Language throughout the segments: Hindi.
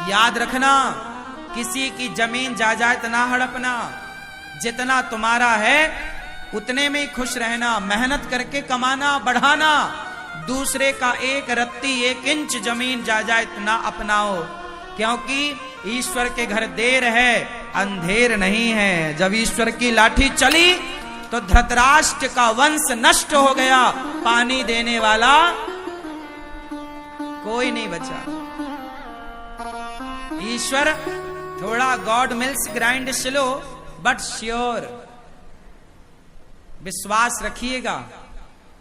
याद रखना, किसी की जमीन जायदाद ना हड़पना, जितना तुम्हारा है उतने में ही खुश रहना, मेहनत करके कमाना बढ़ाना, दूसरे का एक रत्ती एक इंच जमीन जायदाद ना अपनाओ, क्योंकि ईश्वर के घर देर है अंधेर नहीं है। जब ईश्वर की लाठी चली तो धृतराष्ट्र का वंश नष्ट हो गया, पानी देने वाला कोई नहीं बचा। ईश्वर थोड़ा God mills grind slow but sure, विश्वास रखिएगा।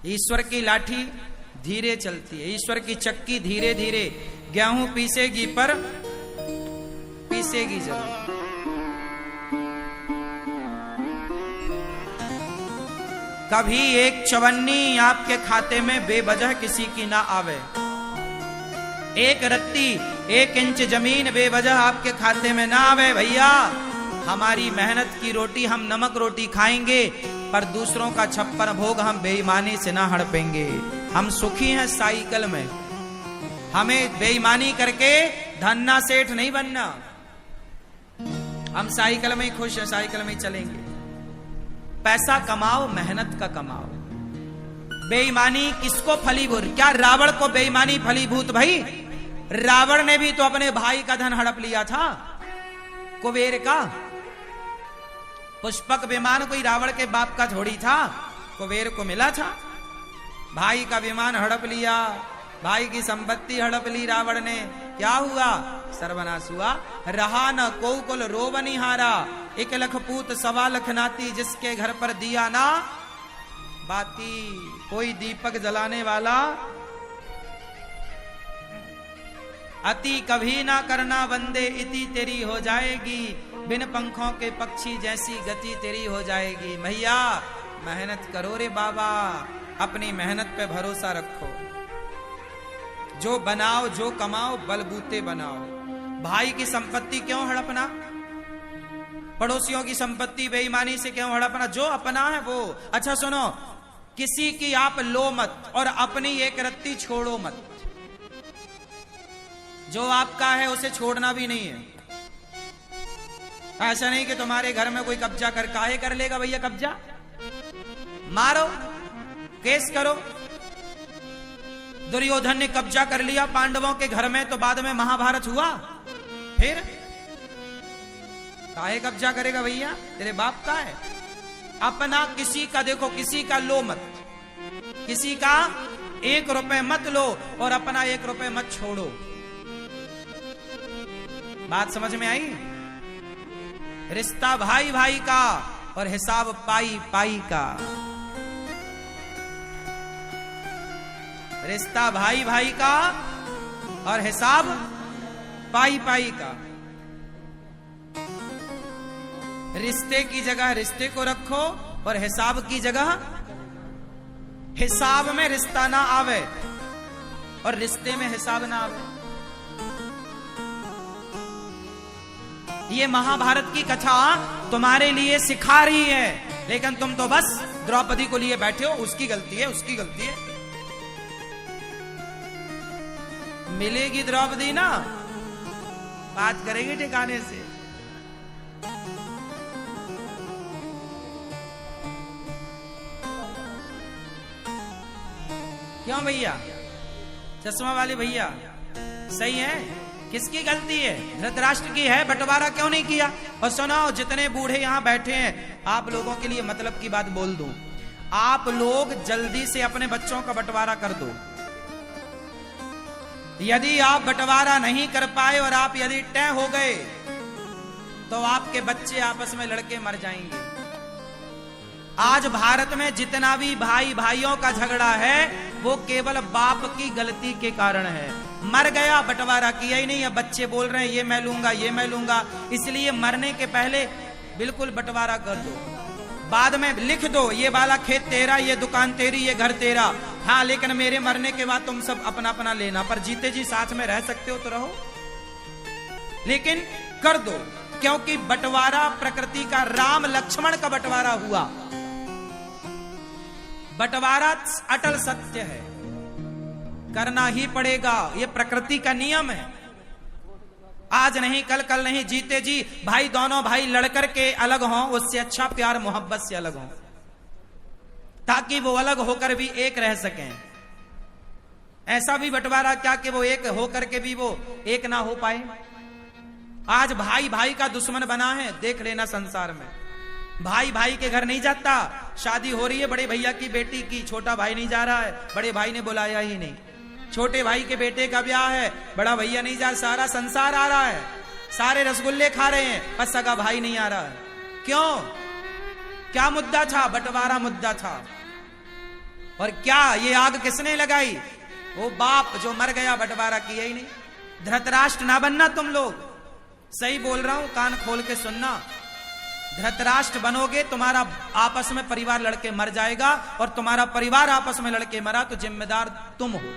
ईश्वर की लाठी धीरे चलती है, ईश्वर की चक्की धीरे धीरे गेहूं पीसेगी पर पीसेगी जरूर। कभी एक चवन्नी आपके खाते में बेवजह किसी की ना आवे, एक रत्ती एक इंच जमीन बेवजह आपके खाते में ना आवे। भैया हमारी मेहनत की रोटी हम नमक रोटी खाएंगे, पर दूसरों का छप्पन भोग हम बेईमानी से ना हड़पेंगे। हम सुखी हैं साइकिल में, हमें बेईमानी करके धन्ना सेठ नहीं बनना। हम साइकिल में ही खुश हैं, साइकिल में ही चलेंगे। पैसा कमाओ, मेहनत का कमाओ। बेईमानी किसको फलीभूत, क्या रावण को बेईमानी फलीभूत? भाई रावण ने भी तो अपने भाई का धन हड़प लिया था, कुबेर का। पुष्पक विमान कोई रावण के बाप का थोड़ी था, कुबेर को मिला था। भाई का विमान हड़प लिया, भाई की संपत्ति हड़प ली रावण ने। क्या हुआ? सर्वनाश हुआ। रहा न को कुल रोबनिहारा, 1 लख पूत 1.25 लाख नाती, जिसके घर पर दिया ना बाती। कोई दीपक जलाने वाला अति कभी ना करना बंदे, इति तेरी हो जाएगी। बिन पंखों के पक्षी जैसी गति तेरी हो जाएगी। भैया मेहनत करो रे बाबा, अपनी मेहनत पे भरोसा रखो। जो बनाओ जो कमाओ बलबूते बनाओ। भाई की संपत्ति क्यों हड़पना, पड़ोसियों की संपत्ति बेईमानी से क्यों हड़पना? जो अपना है वो। अच्छा सुनो, किसी की आप लो मत और अपनी एक रत्ती छोड़ो मत। जो आपका है उसे छोड़ना भी नहीं है। ऐसा नहीं कि तुम्हारे घर में कोई कब्जा कर, काहे कर लेगा भैया कब्जा? मारो, केस करो। दुर्योधन ने कब्जा कर लिया पांडवों के घर में, तो बाद में महाभारत हुआ। फिर काहे कब्जा करेगा भैया? तेरे बाप का है। अपना किसी का देखो, किसी का लो मत, किसी का 1 रुपए मत लो और अपना 1 रुपए मत छोड़ो। बात समझ में आई? रिश्ता भाई भाई का और हिसाब पाई पाई का। रिश्ता भाई भाई का और हिसाब पाई पाई का। रिश्ते की जगह रिश्ते को रखो और हिसाब की जगह हिसाब में रिश्ता ना आवे और रिश्ते में हिसाब ना आवे। ये महाभारत की कथा तुम्हारे लिए सिखा रही है, लेकिन तुम तो बस द्रौपदी को लिए बैठे हो। उसकी गलती है, उसकी गलती है। मिलेगी द्रौपदी ना, बात करेगी ठिकाने से। क्यों भैया? चश्मा वाले भैया सही है? किसकी गलती है? धृतराष्ट्र की है। बंटवारा क्यों नहीं किया? और सुनो, जितने बूढ़े यहां बैठे हैं, आप लोगों के लिए मतलब की बात बोल दूं। आप लोग जल्दी से अपने बच्चों का बंटवारा कर दो। यदि आप बंटवारा नहीं कर पाए और आप यदि तय हो गए, तो आपके बच्चे आपस में लड़के मर जाएंगे। आज भारत में जितना भी भाई भाइयों का झगड़ा है, वो केवल बाप की गलती के कारण है। मर गया, बंटवारा किया ही नहीं। अब बच्चे बोल रहे हैं ये मैं लूंगा, ये मैं लूंगा। इसलिए मरने के पहले बिल्कुल बंटवारा कर दो। बाद में लिख दो, ये वाला खेत तेरा, ये दुकान तेरी, ये घर तेरा। हाँ, लेकिन मेरे मरने के बाद तुम सब अपना अपना लेना। पर जीते जी साथ में रह सकते हो तो रहो, लेकिन कर दो। क्योंकि बंटवारा प्रकृति का, राम लक्ष्मण का बंटवारा हुआ। बंटवारा अटल सत्य है, करना ही पड़ेगा। यह प्रकृति का नियम है। आज नहीं कल, कल नहीं, जीते जी भाई दोनों भाई लड़कर के अलग हों, उससे अच्छा प्यार मोहब्बत से अलग हों, ताकि वो अलग होकर भी एक रह सकें। ऐसा भी बंटवारा क्या कि वो एक होकर के भी वो एक ना हो पाए। आज भाई भाई का दुश्मन बना है, देख लेना संसार में। भाई भाई के घर नहीं जाता, शादी हो रही है बड़े भैया की बेटी की, छोटा भाई नहीं जा रहा है, बड़े भाई ने बुलाया ही नहीं। छोटे भाई के बेटे का ब्याह है, बड़ा भैया नहीं जा, सारा संसार आ रहा है, सारे रसगुल्ले खा रहे हैं, पर सगा भाई नहीं आ रहा है। क्यों? क्या मुद्दा था? बंटवारा मुद्दा था। और क्या ये आग किसने लगाई? वो बाप जो मर गया, बंटवारा किया ही नहीं। धृतराष्ट्र ना बनना तुम लोग, सही बोल रहा हूं, कान खोल के सुनना। धृतराष्ट्र बनोगे, तुम्हारा आपस में परिवार लड़के मर जाएगा, और तुम्हारा परिवार आपस में लड़के मरा तो जिम्मेदार तुम हो।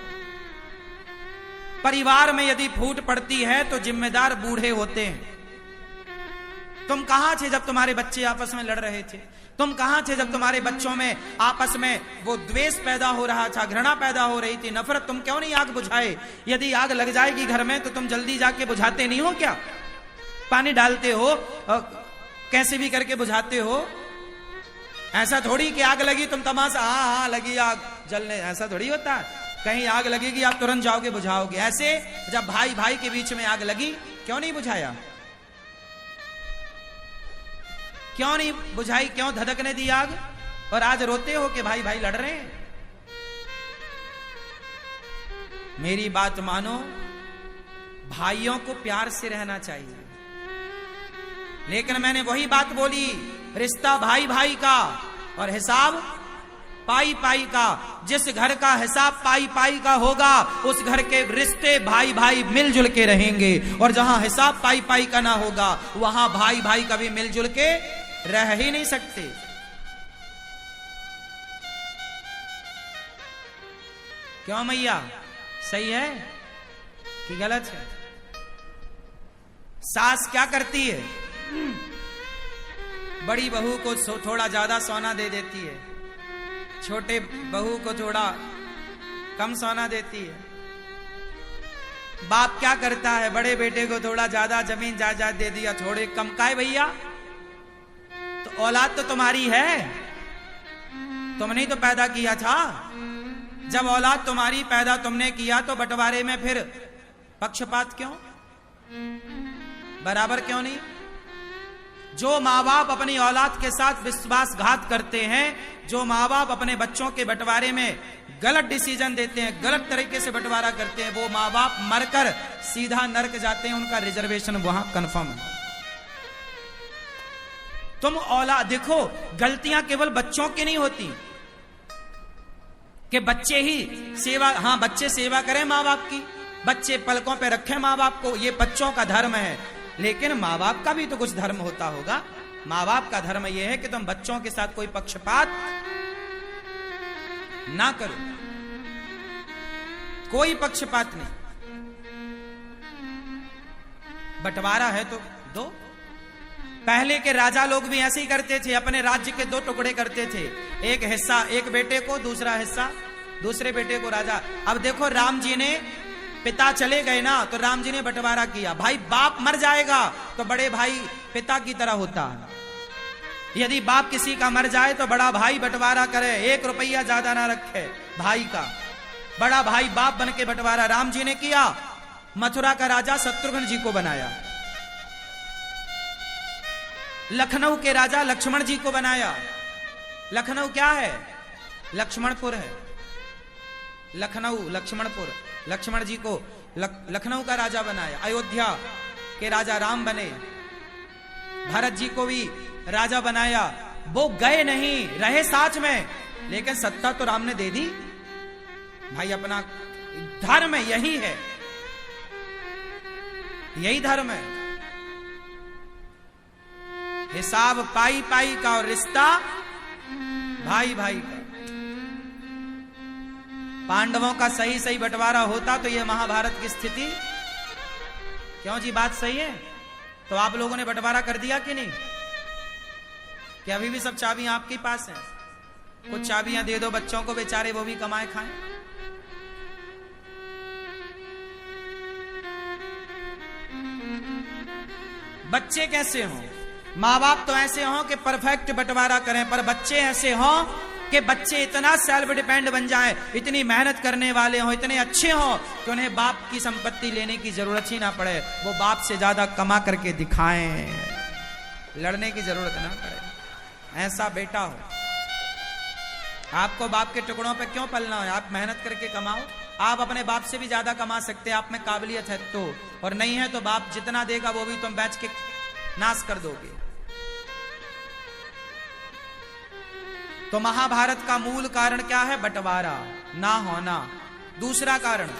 परिवार में यदि फूट पड़ती है तो जिम्मेदार बूढ़े होते हैं। तुम कहां थे जब तुम्हारे बच्चे आपस में लड़ रहे थे? तुम कहां थे जब तुम्हारे बच्चों में आपस में वो द्वेष पैदा हो रहा था, घृणा पैदा हो रही थी, नफरत? तुम क्यों नहीं आग बुझाए? यदि आग लग जाएगी घर में तो तुम जल्दी जाके बुझाते नहीं हो क्या? पानी डालते हो, कैसे भी करके बुझाते हो। ऐसा थोड़ी कि आग लगी तुम तमाशा, हाँ लगी आग जलने, ऐसा थोड़ी होता है। कहीं आग लगेगी आप तुरंत जाओगे बुझाओगे। ऐसे जब भाई भाई के बीच में आग लगी, क्यों नहीं बुझाया? क्यों नहीं बुझाई? क्यों धधकने दी आग? और आज रोते हो कि भाई भाई लड़ रहे हैं। मेरी बात मानो, भाइयों को प्यार से रहना चाहिए, लेकिन मैंने वही बात बोली, रिश्ता भाई भाई का और हिसाब पाई पाई का। जिस घर का हिसाब पाई पाई का होगा, उस घर के रिश्ते भाई भाई मिलजुल के रहेंगे, और जहां हिसाब पाई पाई का ना होगा, वहां भाई भाई कभी मिलजुल के रह ही नहीं सकते। क्यों मैया, सही है कि गलत है? सास क्या करती है? बड़ी बहू को थोड़ा ज्यादा सोना दे देती है, छोटे बहू को थोड़ा कम सोना देती है। बाप क्या करता है? बड़े बेटे को थोड़ा ज्यादा जमीन जायदाद दे दिया, थोड़े कम। का है भैया? तो औलाद तो तुम्हारी है, तुमने ही तो पैदा किया था। जब औलाद तुम्हारी पैदा तुमने किया, तो बंटवारे में फिर पक्षपात क्यों? बराबर क्यों नहीं? जो माँ बाप अपनी औलाद के साथ विश्वासघात करते हैं, जो माँ बाप अपने बच्चों के बंटवारे में गलत डिसीजन देते हैं, गलत तरीके से बंटवारा करते हैं, वो माँ बाप मरकर सीधा नरक जाते हैं, उनका रिजर्वेशन वहां कंफर्म है। तुम औलाद देखो, गलतियां केवल बच्चों की नहीं होती कि बच्चे ही सेवा, हाँ बच्चे सेवा करें माँ बाप की, बच्चे पलकों पे रखें माँ बाप को, ये बच्चों का धर्म है। लेकिन माँ बाप का भी तो कुछ धर्म होता होगा। माँ बाप का धर्म यह है कि तुम बच्चों के साथ कोई पक्षपात ना करो, कोई पक्षपात नहीं। बंटवारा है तो दो। पहले के राजा लोग भी ऐसे ही करते थे, अपने राज्य के दो टुकड़े करते थे, एक हिस्सा एक बेटे को, दूसरा हिस्सा दूसरे बेटे को। राजा, अब देखो राम जी ने, पिता चले गए ना, तो राम जी ने बंटवारा किया। भाई बाप मर जाएगा तो बड़े भाई पिता की तरह होता है। यदि बाप किसी का मर जाए तो बड़ा भाई बंटवारा करे, 1 रुपया ज्यादा ना रखे भाई का। बड़ा भाई बाप बन के बंटवारा राम जी ने किया। मथुरा का राजा शत्रुघ्न जी को बनाया, लखनऊ के राजा लक्ष्मण जी को बनाया। लखनऊ क्या है? लक्ष्मणपुर है। लखनऊ लक्ष्मणपुर, लक्ष्मण जी को लखनऊ का राजा बनाया। अयोध्या के राजा राम बने, भरत जी को भी राजा बनाया। वो गए नहीं, रहे साथ में, लेकिन सत्ता तो राम ने दे दी। भाई अपना धर्म यही है, यही धर्म है। हिसाब पाई पाई का और रिश्ता भाई भाई का। पांडवों का सही सही बंटवारा होता तो यह महाभारत की स्थिति। क्यों जी, बात सही है? तो आप लोगों ने बंटवारा कर दिया कि नहीं? कि अभी भी सब चाबियां आपके पास हैं? कुछ चाबियां दे दो बच्चों को, बेचारे वो भी कमाए खाएं। बच्चे कैसे हों? माँ बाप तो ऐसे हों कि परफेक्ट बंटवारा करें, पर बच्चे ऐसे हों कि बच्चे इतना सेल्फ डिपेंड बन जाएं, इतनी मेहनत करने वाले हों, इतने अच्छे हों कि उन्हें बाप की संपत्ति लेने की जरूरत ही ना पड़े, वो बाप से ज्यादा कमा करके दिखाएं, लड़ने की जरूरत ना पड़े। ऐसा बेटा हो। आपको बाप के टुकड़ों पे क्यों पलना है? आप मेहनत करके कमाओ। आप अपने बाप से भी ज्यादा कमा सकते हैं, आप में काबिलियत है तो, और नहीं है तो बाप जितना देगा वो भी तुम बेच के नाश कर दोगे। तो महाभारत का मूल कारण क्या है? बंटवारा ना होना। दूसरा कारण,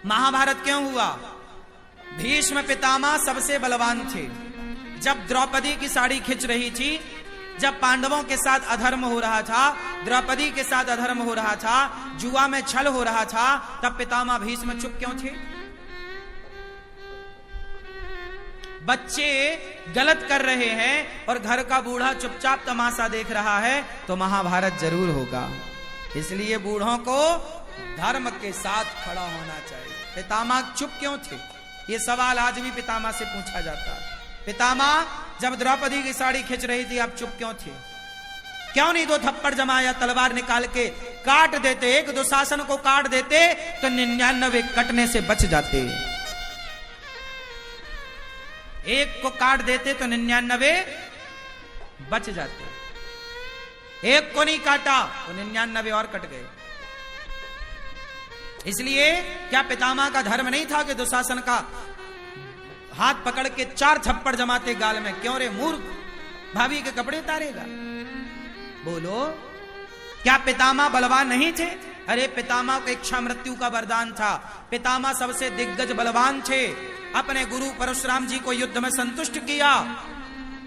महाभारत क्यों हुआ? भीष्म पितामह सबसे बलवान थे। जब द्रौपदी की साड़ी खिंच रही थी, जब पांडवों के साथ अधर्म हो रहा था, द्रौपदी के साथ अधर्म हो रहा था, जुआ में छल हो रहा था, तब पितामह भीष्म चुप क्यों थे? बच्चे गलत कर रहे हैं और घर का बूढ़ा चुपचाप तमाशा देख रहा है, तो महाभारत जरूर होगा। इसलिए बूढ़ों को धर्म के साथ खड़ा होना चाहिए। पितामह चुप क्यों थे? ये सवाल आज भी पितामह से पूछा जाता है। पितामह, जब द्रौपदी की साड़ी खिंच रही थी, आप चुप क्यों थे? क्यों नहीं दो थप्पड़ जमाया, तलवार निकाल के काट देते? एक दुशासन को काट देते तो 99 कटने से बच जाते। एक को काट देते तो 99 बच जाते। एक को नहीं काटा तो 99 और कट गए। इसलिए क्या पितामह का धर्म नहीं था कि दुशासन का हाथ पकड़ के 4 थप्पड़ जमाते गाल में? क्यों रे मूर्ख, भाभी के कपड़े उतारेगा? बोलो, क्या पितामह बलवान नहीं थे? अरे पितामह को इच्छा मृत्यु का वरदान था। पितामह सबसे दिग्गज बलवान थे। अपने गुरु परशुराम जी को युद्ध में संतुष्ट किया।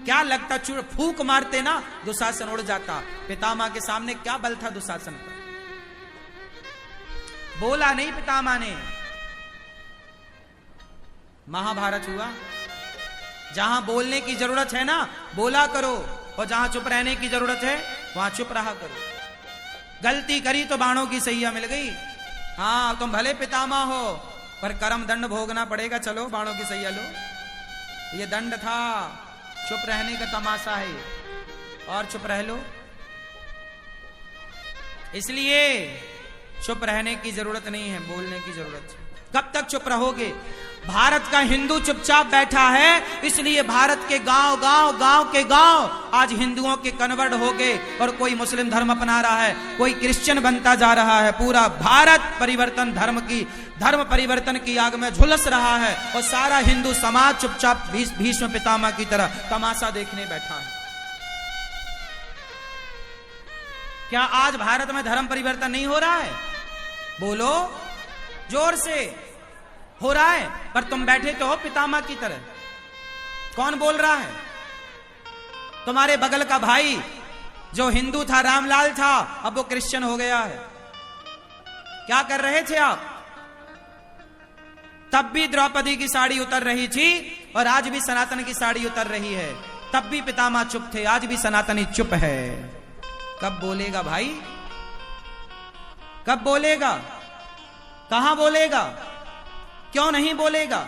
क्या लगता, चूड़ फूक मारते ना दुशासन उड़ जाता। पितामह के सामने क्या बल था दुशासन का? बोला नहीं पितामह ने। महाभारत हुआ। जहां बोलने की जरूरत है ना, बोला करो, और जहां चुप रहने की जरूरत है वहां चुप रहा करो। गलती करी तो बाणों की सैया मिल गई। हाँ, तुम भले पितामह हो, पर कर्म दंड भोगना पड़ेगा। चलो बाणों की सैया लो, ये दंड था। चुप रहने का तमाशा है, और चुप रह लो। इसलिए चुप रहने की जरूरत नहीं है, बोलने की जरूरत है। कब तक चुप रहोगे? भारत का हिंदू चुपचाप बैठा है, इसलिए भारत के गांव गांव गांव के गांव आज हिंदुओं के कन्वर्ट हो गए, और कोई मुस्लिम धर्म अपना रहा है, कोई क्रिश्चियन बनता जा रहा है। पूरा भारत परिवर्तन धर्म परिवर्तन की आग में झुलस रहा है, और सारा हिंदू समाज चुपचाप भीष्म पितामह की तरह तमाशा देखने बैठा है। क्या आज भारत में धर्म परिवर्तन नहीं हो रहा है? बोलो जोर से। हो रहा है, पर तुम बैठे तो हो पितामह की तरह। कौन बोल रहा है? तुम्हारे बगल का भाई जो हिंदू था, रामलाल था, अब वो क्रिश्चियन हो गया है। क्या कर रहे थे आप? तब भी द्रौपदी की साड़ी उतर रही थी, और आज भी सनातन की साड़ी उतर रही है। तब भी पितामह चुप थे, आज भी सनातनी चुप है। कब बोलेगा भाई? कब बोलेगा? कहां बोलेगा? क्यों नहीं बोलेगा?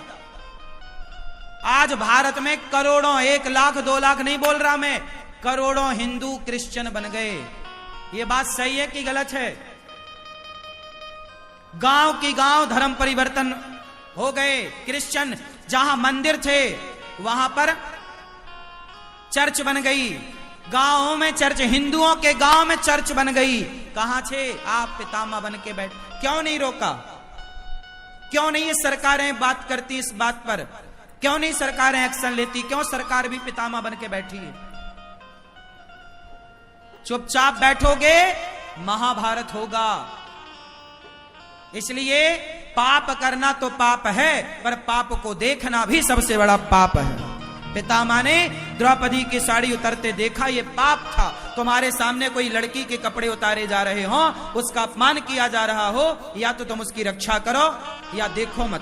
आज भारत में करोड़ों, 1 लाख 2 लाख नहीं बोल रहा मैं, करोड़ों हिंदू क्रिश्चियन बन गए। ये बात सही है कि गलत है? गांव की गांव धर्म परिवर्तन हो गए। क्रिश्चियन जहां मंदिर थे वहां पर चर्च बन गई। गांवों में चर्च, हिंदुओं के गांव में चर्च बन गई। कहां थे आप? पितामह बन के बैठ। क्यों नहीं रोका? क्यों नहीं ये सरकारें बात करती इस बात पर? क्यों नहीं सरकारें एक्शन लेती? क्यों सरकार भी पितामह बन के बैठी है? चुपचाप बैठोगे, महाभारत होगा। इसलिए पाप करना तो पाप है, पर पाप को देखना भी सबसे बड़ा पाप है। पितामह ने द्रौपदी की साड़ी उतरते देखा, ये पाप था। तुम्हारे सामने कोई लड़की के कपड़े उतारे जा रहे हो, उसका अपमान किया जा रहा हो, या तो तुम उसकी रक्षा करो या देखो मत।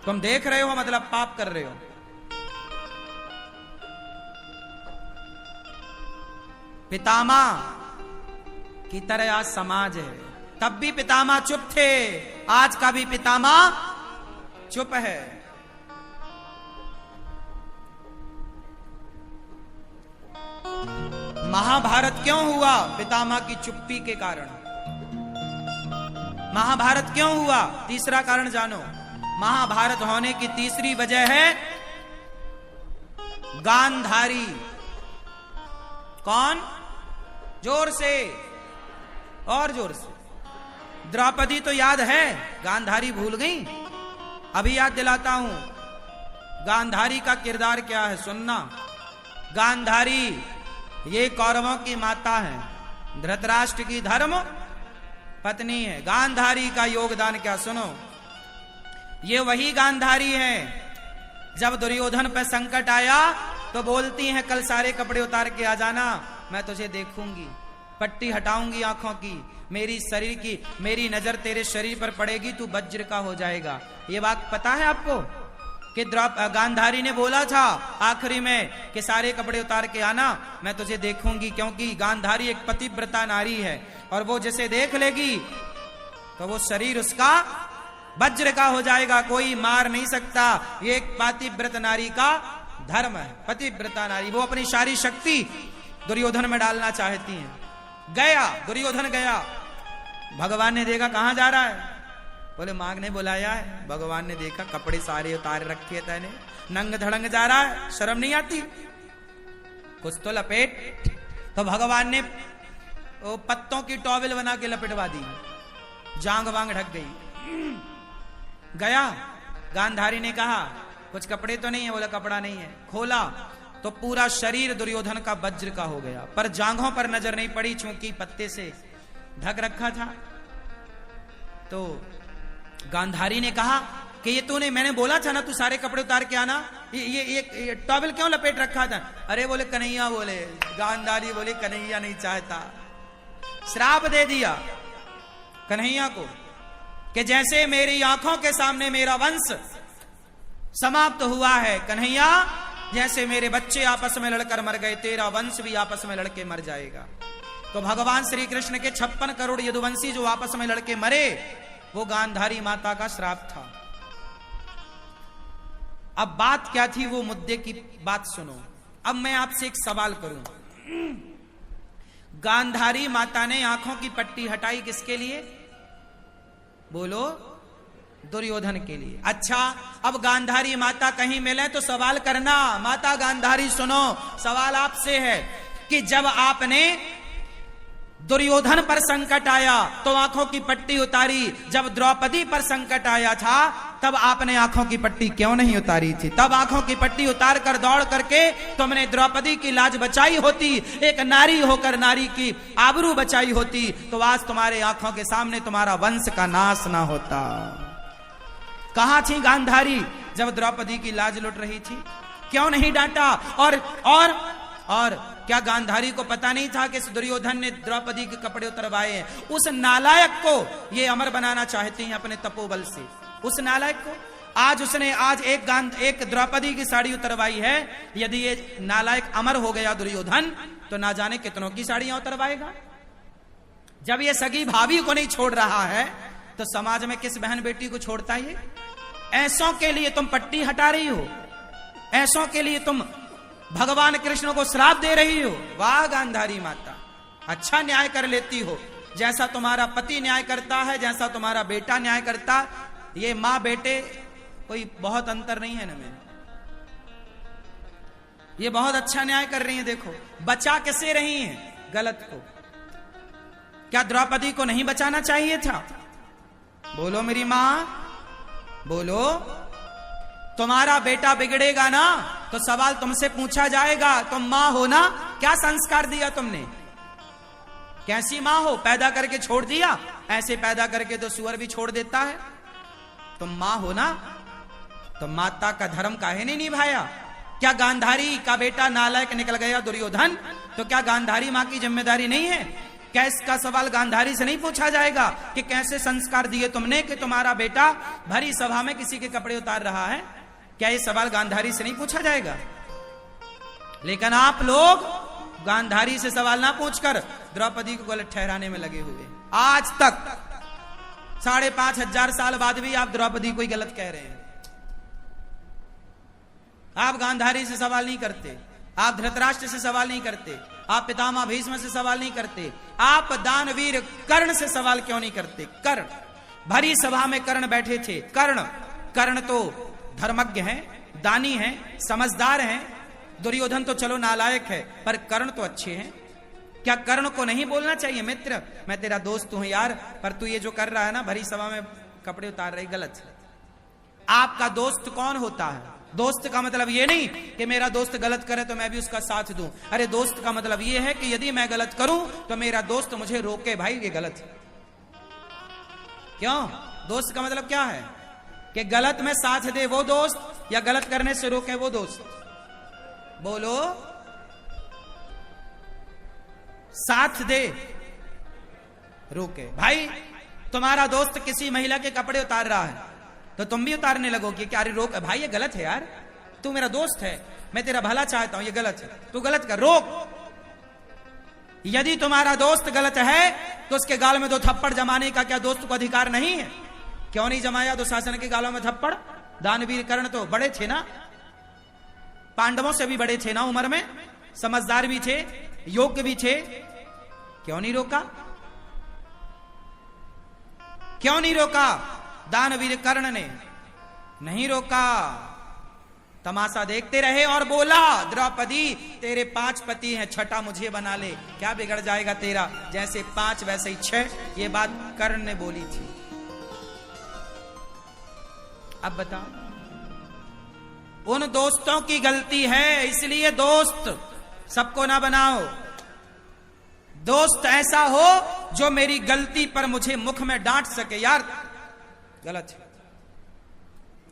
तुम देख रहे हो मतलब पाप कर रहे हो। पितामह की तरह आज समाज है। तब भी पितामह चुप थे, आज का भी पितामह चुप है। महाभारत क्यों हुआ? पितामह की चुप्पी के कारण। महाभारत क्यों हुआ? तीसरा कारण जानो। महाभारत होने की तीसरी वजह है गांधारी। कौन? जोर से और जोर से। द्रौपदी तो याद है, गांधारी भूल गई? अभी याद दिलाता हूं। गांधारी का किरदार क्या है सुनना। गांधारी ये कौरवों की माता है, धृतराष्ट्र की धर्म पत्नी है। गांधारी का योगदान क्या सुनो। ये वही गांधारी है जब दुर्योधन पर संकट आया तो बोलती हैं कल सारे कपड़े उतार के आ जाना, मैं तुझे देखूंगी, पट्टी हटाऊंगी आंखों की, मेरी शरीर की, मेरी नजर तेरे शरीर पर पड़ेगी, तू वज्र का हो जाएगा। ये बात पता है आपको कि गांधारी ने बोला था आखिरी में कि सारे कपड़े उतार के आना, मैं तुझे देखूंगी, क्योंकि गांधारी एक पतिव्रता नारी है और वो जिसे देख लेगी तो वो शरीर उसका वज्र का हो जाएगा, कोई मार नहीं सकता। ये एक पतिव्रत नारी का धर्म है। पतिव्रता नारी वो अपनी सारी शक्ति दुर्योधन में डालना चाहती हैं। गया दुर्योधन, गया, भगवान ने देखा कहां जा रहा है, बोले मांग ने बुलाया है। भगवान ने देखा कपड़े सारे उतार रखे थे, नंग धड़ंग जा रहा है, शर्म नहीं आती, कुछ तो लपेट। तो भगवान ने वो पत्तों की टॉवेल बना के लपेटवा दी, जांग वांग ढक गई। गया, गांधारी ने कहा कुछ कपड़े तो नहीं है, बोला कपड़ा नहीं है। खोला तो पूरा शरीर दुर्योधन का वज्र का हो गया, पर जांघों पर नजर नहीं पड़ी चूंकि पत्ते से ढक रखा था। तो गांधारी ने कहा कि ये तूने, मैंने बोला था ना तू सारे कपड़े उतार के आना, ये टॉवेल क्यों लपेट रखा था? अरे बोले कन्हैया, बोले गांधारी बोले कन्हैया नहीं चाहता। श्राप दे दिया कन्हैया को कि जैसे मेरी आंखों के सामने मेरा वंश समाप्त हुआ है कन्हैया, जैसे मेरे बच्चे आपस में लड़कर मर गए, तेरा वंश भी आपस में लड़के मर जाएगा। तो भगवान श्री कृष्ण के 56 करोड़ यदुवंशी जो आपस में लड़के मरे, वो गांधारी माता का श्राप था। अब बात क्या थी, वो मुद्दे की बात सुनो। अब मैं आपसे एक सवाल करूं। गांधारी माता ने आंखों की पट्टी हटाई किसके लिए? बोलो, दुर्योधन के लिए। अच्छा, अब गांधारी माता कहीं मिले तो सवाल करना। माता गांधारी सुनो, सवाल आपसे है कि जब आपने दुर्योधन पर संकट आया तो आंखों की पट्टी उतारी, जब द्रौपदी पर संकट आया था तब आपने आंखों की पट्टी क्यों नहीं उतारी थी? तब आंखों की पट्टी उतार कर दौड़ करके तुमने द्रौपदी की लाज बचाई होती, एक नारी होकर नारी की आबरू बचाई होती, तो आज तुम्हारे आंखों के सामने तुम्हारा वंश का नाश ना होता। कहां थी गांधारी जब द्रौपदी की लाज लुट रही थी? क्यों नहीं डांटा? और क्या गांधारी को पता नहीं था कि दुर्योधन ने द्रौपदी के कपड़े उतरवाए हैं? उस नालायक को ये अमर बनाना चाहती हैं अपने तपोबल से। उस नालायक को आज एक द्रौपदी की साड़ी उतरवाई है। यदि ये नालायक अमर हो गया दुर्योधन, तो ना जाने कितनों की साड़ियां उतरवाएगा। जब ये सगी भाभी को नहीं छोड़ रहा है तो समाज में किस बहन बेटी को छोड़ता है? ऐसों के लिए तुम पट्टी हटा रही हो, ऐसों के लिए तुम भगवान कृष्ण को श्राप दे रही हो। वाह गांधारी माता, अच्छा न्याय कर लेती हो। जैसा तुम्हारा पति न्याय करता है, जैसा तुम्हारा बेटा न्याय करता, ये माँ बेटे कोई बहुत अंतर नहीं है ना में। ये बहुत अच्छा न्याय कर रही है। देखो बचा कैसे रही हैं गलत को। क्या द्रौपदी को नहीं बचाना चाहिए था? बोलो मेरी मां, बोलो। तुम्हारा बेटा बिगड़ेगा ना तो सवाल तुमसे पूछा जाएगा। तुम मां हो ना, क्या संस्कार दिया तुमने? कैसी मां हो? पैदा करके छोड़ दिया? ऐसे पैदा करके तो सुअर भी छोड़ देता है। तुम मां हो ना, तो माता का धर्म काहे नहीं निभाया? क्या गांधारी का बेटा नालायक निकल गया दुर्योधन, तो क्या गांधारी मां की जिम्मेदारी नहीं है? क्या इसका सवाल गांधारी से नहीं पूछा जाएगा कि कैसे संस्कार दिए तुमने कि तुम्हारा बेटा भरी सभा में किसी के कपड़े उतार रहा है? क्या ये सवाल गांधारी से नहीं पूछा जाएगा? लेकिन आप लोग गांधारी से सवाल ना पूछकर द्रौपदी को गलत ठहराने में लगे हुए। आज तक 5,500 साल बाद भी आप द्रौपदी को ही गलत कह रहे हैं। आप गांधारी से सवाल नहीं करते। आप धृतराष्ट्र से सवाल नहीं करते, आप पितामह भीष्म से सवाल नहीं करते, आप दानवीर कर्ण से सवाल क्यों नहीं करते? कर्ण, भरी सभा में कर्ण बैठे थे। कर्ण तो धर्मज्ञ हैं, दानी हैं, समझदार हैं। दुर्योधन तो चलो नालायक है, पर कर्ण तो अच्छे हैं। क्या कर्ण को नहीं बोलना चाहिए, मित्र मैं तेरा दोस्त हूं यार, पर तू ये जो कर रहा है ना, भरी सभा में कपड़े उतार रही, गलत है। आपका दोस्त कौन होता है? दोस्त का मतलब ये नहीं कि मेरा दोस्त गलत करे तो मैं भी उसका साथ दूं। अरे दोस्त का मतलब ये है कि यदि मैं गलत करूं तो मेरा दोस्त मुझे रोके, भाई ये गलत है। क्यों? दोस्त का मतलब क्या है? कि गलत में साथ दे वो दोस्त, या गलत करने से रोके वो दोस्त? बोलो। साथ दे, रोके। भाई तुम्हारा दोस्त किसी महिला के कपड़े उतार रहा है तो तुम भी उतारने लगोगे कि अरे रोक भाई, ये गलत है यार, तू मेरा दोस्त है, मैं तेरा भला चाहता हूं, ये गलत है, तू गलत कर, रोक। यदि तुम्हारा दोस्त गलत है तो उसके गाल में 2 थप्पड़ जमाने का क्या दोस्त को अधिकार नहीं है? क्यों नहीं जमाया दुशासन के गालों में थप्पड़? दानवीर कर्ण तो बड़े थे ना, पांडवों से भी बड़े थे ना उम्र में, समझदार भी थे, योग्य भी थे, क्यों नहीं रोका? क्यों नहीं रोका? दानवीर कर्ण ने नहीं रोका, तमाशा देखते रहे और बोला, द्रौपदी तेरे 5 पति हैं, छठा मुझे बना ले, क्या बिगड़ जाएगा तेरा? जैसे 5 वैसे ही 6। ये बात कर्ण ने बोली थी। अब बताओ, उन दोस्तों की गलती है, इसलिए दोस्त सबको ना बनाओ। दोस्त ऐसा हो जो मेरी गलती पर मुझे मुख में डांट सके, यार गलत है।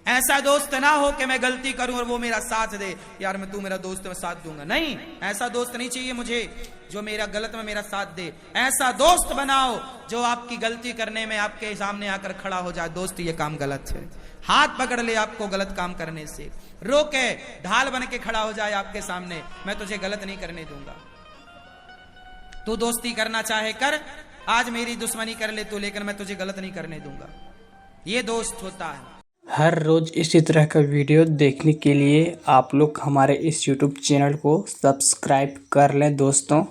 ऐसा दोस्त ना हो कि मैं गलती करूं और वो मेरा साथ दे, यार मैं तू मेरा दोस्त मैं साथ दूंगा, नहीं, ऐसा दोस्त नहीं चाहिए मुझे जो मेरा गलत में मेरा साथ दे। ऐसा दोस्त बनाओ जो आपकी गलती करने में आपके सामने आकर खड़ा हो जाए, दोस्त ये काम गलत है, हाथ पकड़ ले आपको गलत काम करने से, रोके, ढाल बन के खड़ा हो जाए आपके सामने, मैं तुझे गलत नहीं करने दूंगा। तू दोस्ती करना चाहे कर, आज मेरी दुश्मनी कर ले तू, लेकिन मैं तुझे गलत नहीं करने दूंगा। ये दोस्त होता है। हर रोज इसी तरह का वीडियो देखने के लिए आप लोग हमारे इस YouTube चैनल को सब्सक्राइब कर लें दोस्तों।